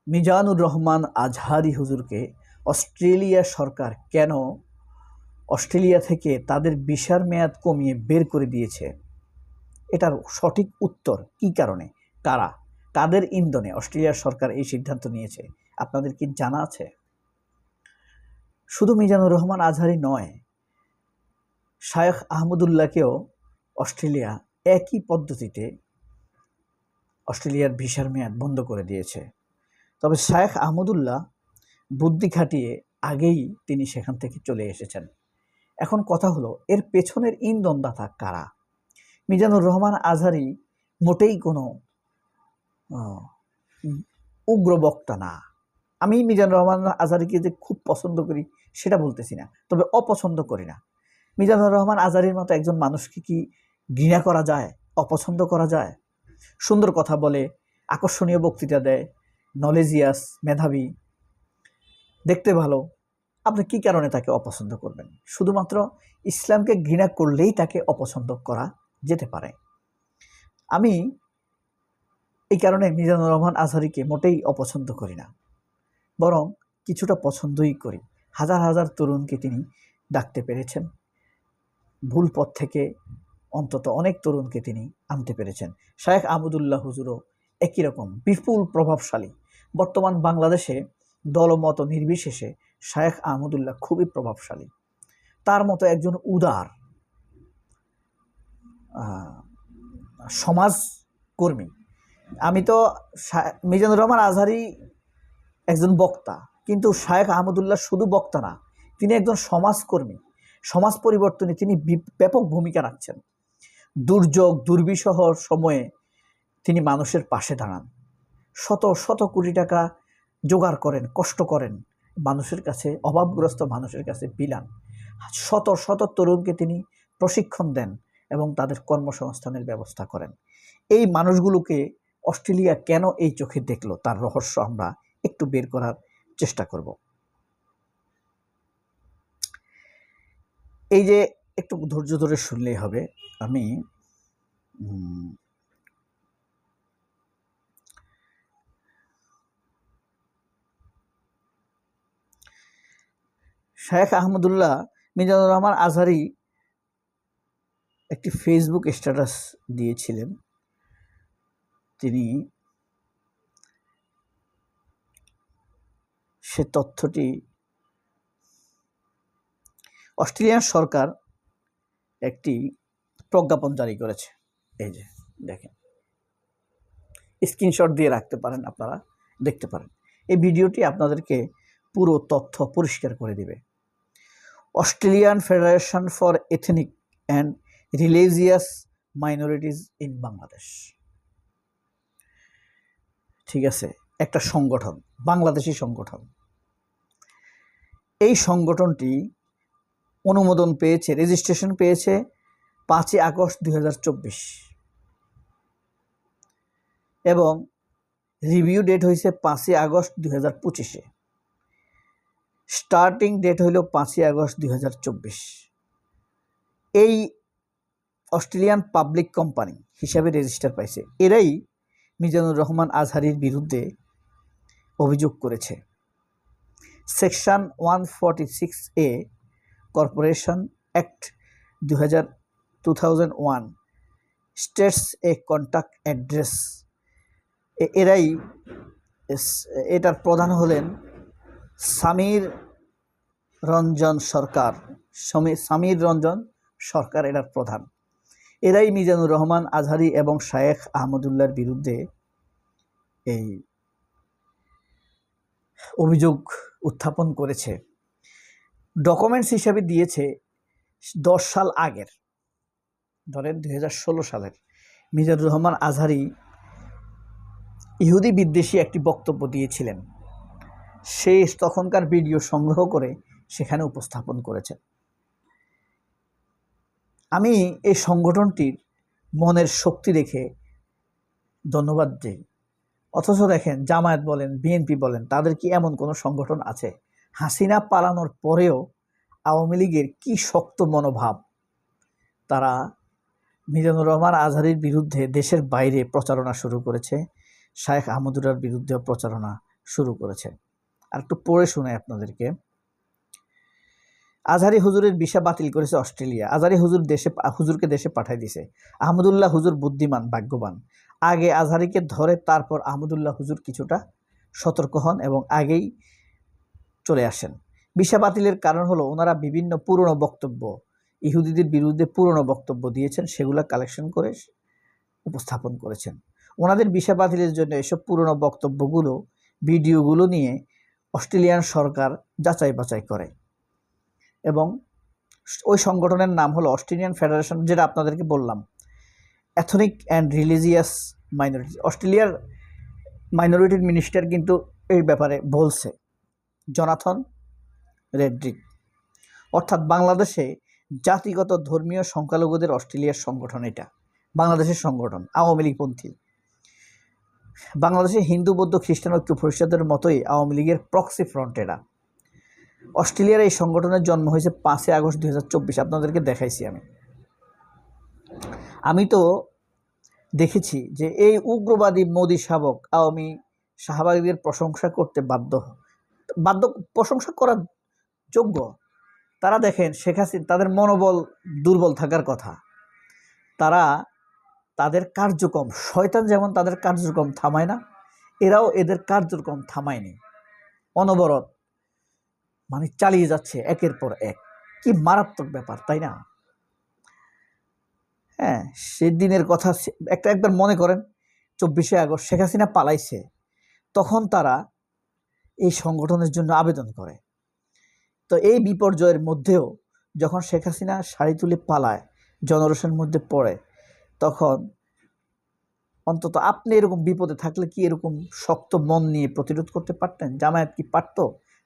মিজানুর রহমান আজহারি হুজুরকে অস্ট্রেলিয়া সরকার কেন অস্ট্রেলিয়া থেকে তাদের ভিসার মেয়াদ কমিয়ে বের করে দিয়েছে? এটার সঠিক উত্তর কী কারণে, কারা, কাদের ইন্ধনে অস্ট্রেলিয়ার সরকার এই সিদ্ধান্ত নিয়েছে আপনাদের কি জানা আছে? শুধু মিজানুর রহমান আজহারি নয়, শায়েখ আহমদুল্লাহকেও অস্ট্রেলিয়া একই পদ্ধতিতে অস্ট্রেলিয়ার ভিসার মেয়াদ বন্ধ করে দিয়েছে। তবে শায়েখ আহমদুল্লাহ বুদ্ধি খাটিয়ে আগেই তিনি সেখান থেকে চলে এসেছেন। এখন কথা হলো, এর পেছনের ইন্ধনদাতা কারা? মিজানুর রহমান আজহারি মোটেই কোনো উগ্র বক্তা না। আমি মিজানুর রহমান আজহারিকে যে খুব পছন্দ করি সেটা বলতেছি না, তবে অপছন্দ করি না। মিজানুর রহমান আজহারির মতো একজন মানুষকে কি ঘৃণা করা যায়, অপছন্দ করা যায়? সুন্দর কথা বলে, আকর্ষণীয় বক্তৃতা দেয়, নলেজিয়াস, মেধাবী, দেখতে ভালো। আপনি কি কারণে তাকে অপছন্দ করবেন? শুধুমাত্র ইসলামকে ঘৃণা করলেই তাকে অপছন্দ করা যেতে পারে। আমি এই কারণে মিজানুর রহমান আজহারিকে মোটেই অপছন্দ করি না, বরং কিছুটা পছন্দই করি। হাজার হাজার তরুণকে তিনি ডাকতে পেরেছেন, ভুল পথ থেকে অন্তত অনেক তরুণকে তিনি আনতে পেরেছেন। শায়েখ আহমদুল্লাহ হুজুরও একই রকম বিপুল প্রভাবশালী। বর্তমান বাংলাদেশে দলমত নির্বিশেষে শায়েখ আহমদুল্লাহ খুবই প্রভাবশালী। তার মতো একজন উদার সমাজকর্মী, আমি তো মিজানুর রহমান আজহারি একজন বক্তা, কিন্তু শায়েখ আহমদুল্লাহ শুধু বক্তা না, তিনি একজন সমাজকর্মী। সমাজ পরিবর্তনে তিনি ব্যাপক ভূমিকা রাখছেন। দুর্যোগ দুর্বিষহ সময়ে তিনি মানুষের পাশে দাঁড়ান, শত শত কোটি টাকা জোগাড় করেন, কষ্ট করেন, মানুষের কাছে, অভাবগ্রস্ত মানুষের কাছে বিলান। শত শত তরুণকে তিনি প্রশিক্ষণ দেন এবং তাদের কর্মসংস্থানের ব্যবস্থা করেন। এই মানুষগুলোকে অস্ট্রেলিয়া কেন এই চোখে দেখলো, তার রহস্য আমরা একটু বের করার চেষ্টা করব। এই যে একটু ধৈর্য ধরে শুনলেই হবে। আমি শায়েখ আহমদুল্লাহ মিজানুর রহমান আজহারি একটি ফেসবুক স্ট্যাটাস দিয়েছিলেন। তিনি সে তথ্যটি, অস্ট্রেলিয়ান সরকার একটি প্রজ্ঞাপন জারি করেছে। এই যে দেখেন, স্ক্রিনশট দিয়ে রাখতে পারেন, আপনারা দেখতে পারেন। এই ভিডিওটি আপনাদেরকে পুরো তথ্য পরিষ্কার করে দিবে। Australian federation for ethnic and religious minorities in Bangladesh, ঠিক আছে, একটা সংগঠন, বাংলাদেশি সংগঠন। এই সংগঠনটি অনুমোদন পেয়েছে, রেজিস্ট্রেশন পেয়েছে 5ই আগস্ট 2024 এবং রিভিউ ডেট হয়েছে 5ই আগস্ট 2025। স্টার্টিং ডেট হইল 5ই আগস্ট 2024। এই অস্ট্রেলিয়ান পাবলিক কোম্পানি হিসাবে রেজিস্টার পাইছে। এরাই মিজানুর রহমান আজহারির বিরুদ্ধে অভিযোগ করেছে। Section 146A corporation act 2001 states a contact address. এরাই, এটার প্রধান হলেন সামির রঞ্জন সরকার, এটার প্রধান। এরাই মিজানুর রহমান আজহারি এবং শায়েখ আহমদুল্লাহর বিরুদ্ধে এই অভিযোগ উত্থাপন করেছে। ডকুমেন্টস হিসাবে দিয়েছে 10 সাল আগের, ধরেন 2016 সালের। মিজানুর রহমান আজহারি ইহুদি বিদ্বেষী একটি বক্তব্য দিয়েছিলেন, সে তখনকার ভিডিও সংগ্রহ করে সেখানে উপস্থাপন করেছেন। আমি এই সংগঠনটির মনের শক্তি দেখে ধন্যবাদ দিই। অথচ দেখেন, জামায়াত বলেন, বিএনপি বলেন, তাদের কি এমন কোনো সংগঠন আছে? হাসিনা পালানোর পরেও আওয়ামী লীগের কি শক্ত মনোভাব, তারা মিজানুর রহমান আজহারির বিরুদ্ধে দেশের বাইরে প্রচারণা শুরু করেছে, শায়েখ আহমদুল্লাহর বিরুদ্ধেও প্রচারণা শুরু করেছে। আর একটু পড়ে শোনাই আপনাদেরকে। আজহারি হুজুরের ভিসা বাতিল করেছে অস্ট্রেলিয়া। আজহারি হুজুরকে দেশে পাঠাই দিছে। আহমদুল্লাহ হুজুর বুদ্ধিমান, ভাগ্যবান। আগে আজহারিকে ধরে তারপর আহমদুল্লাহ হুজুর কিছুটা সতর্ক হন এবং আগেই চলে আসেন। ভিসা বাতিলের কারণ হলো ওনারা বিভিন্ন পুরনো বক্তব্য, ইহুদিদের বিরুদ্ধে পুরনো বক্তব্য দিয়েছেন, সেগুলো কালেকশন করে উপস্থাপন করেছেন। ওনাদের ভিসা বাতিলের জন্য এসব পুরনো বক্তব্যগুলো, ভিডিওগুলো নিয়ে অস্ট্রেলিয়ান সরকার যাচাই বাছাই করে এবং ওই সংগঠনের নাম হলো অস্ট্রেলিয়ান ফেডারেশন, যেটা আপনাদেরকে বললাম, এথনিক অ্যান্ড রিলিজিয়াস মাইনরিটি। অস্ট্রেলিয়ার মাইনরিটির মিনিস্টার কিন্তু এই ব্যাপারে বলছে, জনাথন রেড্রিক। অর্থাৎ বাংলাদেশে জাতিগত ধর্মীয় সংখ্যালঘুদের অস্ট্রেলিয়ার সংগঠন, এটা বাংলাদেশের সংগঠন, আওয়ামী লীগপন্থী। বাংলাদেশে হিন্দু বৌদ্ধ খ্রিস্টান ঐক্য পরিষদের মতোই আওয়ামী লীগের প্রক্সি ফ্রন্ট এরা। অস্ট্রেলিয়ার এই সংগঠনের জন্ম হয়েছে 5 আগস্ট 2024। আপনাদেরকে দেখাইছি আমি তো দেখেছি যে এই উগ্রবাদী মোদী শাবক আওয়ামী শাহবাগীদের প্রশংসা করতে বাধ্য প্রশংসা করার যোগ্য। তারা দেখেন শেখ হাসিনা, তাদের মনোবল দুর্বল থাকার কথা। তারা তাদের কার্যক্রম, শয়তান যেমন তাদের কার্যক্রম থামায় না, এরাও এদের কার্যক্রম থামায়নি, অনবরত মানে চালিয়ে যাচ্ছে একের পর এক। কি মারাত্মক ব্যাপার, তাই না? হ্যাঁ, সেদিনের কথা একবার মনে করেন, 24 আগস্ট শেখ হাসিনা পালাইছে, তখন তারা এই সংগঠনের জন্য আবেদন করে। তো এই বিপর্যয়ের মধ্যেও যখন শেখ হাসিনা শাড়ি তুলে পালায়, জনরোষের মধ্যে পড়ে, তখন অন্তত আপনি এরকম বিপদে থাকলে কি এরকম শক্ত মন নিয়ে প্রতিরোধ করতে পারতেন? জামায়াত কি পারত?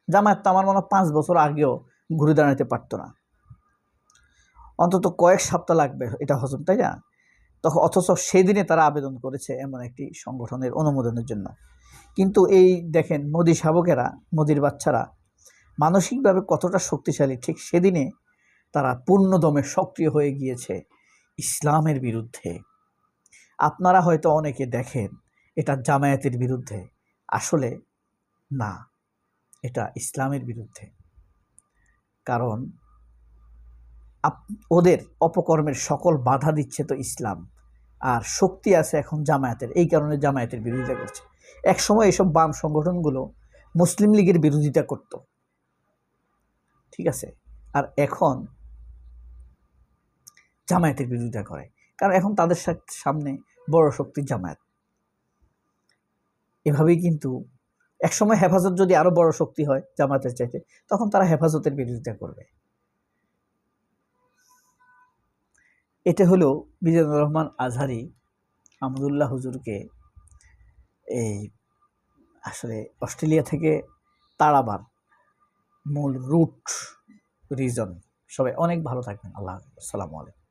জামায়াত তো আমার মনে হয় 5 বছর আগেও ঘুরে দাঁড়াতে পারতো না। অন্তত কয়েক সপ্তাহ লাগবে এটা হজম, তাই না? তখন অথচ সেদিনে তারা আবেদন করেছে এমন একটি সংগঠনের অনুমোদনের জন্য। কিন্তু এই দেখেন মোদি শাবকেরা, মোদির বাচ্চারা মানসিকভাবে কতটা শক্তিশালী, ঠিক সেদিনে তারা পূর্ণদমে সক্রিয় হয়ে গিয়েছে ইসলামের বিরুদ্ধে। আপনারা হয়তো অনেকে দেখেন এটা জামায়াতের বিরুদ্ধে, আসলে না, এটা ইসলামের বিরুদ্ধে। কারণ ওদের অপকর্মের সকল বাধা দিচ্ছে তো ইসলাম, আর শক্তি আছে এখন জামায়াতের, এই কারণে জামায়াতের বিরোধিতা করছে। একসময় এসব বাম সংগঠনগুলো মুসলিম লীগের বিরোধিতা করত, ঠিক আছে, আর এখন জামায়াতের বিরোধিতা করে, কারণ এখন তাদের সামনে বড় শক্তি জামায়াত। এভাবেই কিন্তু একসময় হেফাজত যদি আরো বড় শক্তি হয় জামায়াতের চাইতে, তখন তারা হেফাজতের বিরোধিতা করবে। এটা হলো মিজানুর রহমান আজহারি আহমদুল্লাহ হুজুরকে এই আসলে অস্ট্রেলিয়া থেকে তাড়াবার মূল রুট রিজন। সবাই অনেক ভালো থাকবেন। আল্লাহ হাফেজ, আসসালামু আলাইকুম।